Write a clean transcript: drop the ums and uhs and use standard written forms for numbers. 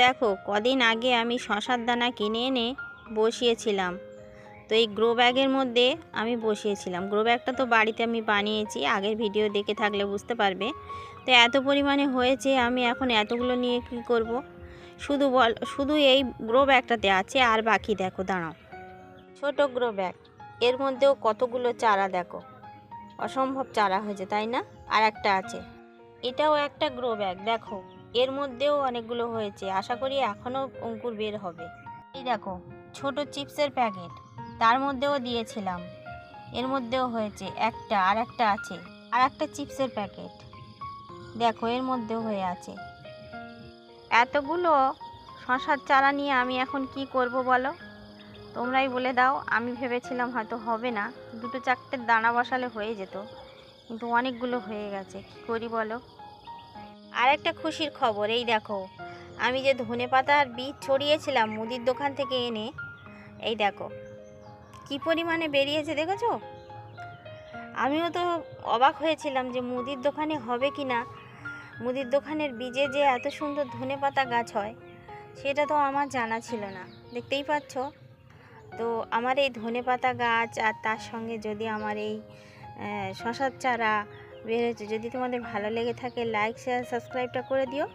দেখো কদিন আগে আমি শশার দানা কিনে এনে বসিয়েছিলাম। তো এই গ্রো ব্যাগের মধ্যে আমি বসিয়েছিলাম। গ্রো ব্যাগটা তো বাড়িতে আমি বানিয়েছি, আগের ভিডিও দেখে থাকলে বুঝতে পারবে। তো এত পরিমাণে হয়েছে, আমি এখন এতগুলো নিয়ে কী করব। শুধু এই গ্রো ব্যাগটাতে আছে, আর বাকি দেখো দাঁড়াও, ছোট গ্রো ব্যাগ, এর মধ্যেও কতগুলো চারা দেখো, অসম্ভব চারা হয়েছে তাই না। আর একটা আছে, এটাও একটা গ্রো ব্যাগ, দেখো এর মধ্যেও অনেকগুলো হয়েছে, আশা করি এখনও অঙ্কুর বের হবে। এই দেখো ছোট চিপসের প্যাকেট, তার মধ্যেও দিয়েছিলাম, এর মধ্যেও হয়েছে একটা, আর একটা আছে, আর একটা চিপসের প্যাকেট দেখো এর মধ্যেও হয়ে আছে। এতগুলো শশার চারা নিয়ে আমি এখন কি করব বলো, তোমরাই বলে দাও। আমি ভেবেছিলাম হয়তো হবে না, দুটো চারটে দানা বসালে হয়ে যেত, কিন্তু অনেকগুলো হয়ে গেছে, কী করি বলো। আর একটা খুশির খবর, এই দেখো আমি যে ধনেপাতার বীজ ছড়িয়েছিলাম মুদির দোকান থেকে এনে, এই দেখো কি পরিমাণে বেরিয়েছে দেখেছো। আমিও তো অবাক হয়েছিলাম যে মুদির দোকানে হবে কি না, মুদির দোকানের বীজে যে এত সুন্দর ধনেপাতা গাছ হয় সেটা তো আমার জানা ছিল না। দেখতেই পাচ্ছ, তো আমার এই ধনেপাতা গাছ আর তার সঙ্গে যদি আমার এই শশার চারা বের হয়েছে, যদি তোমাদের ভালো লেগে থাকে লাইক শেয়ার সাবস্ক্রাইবটা করে দিও।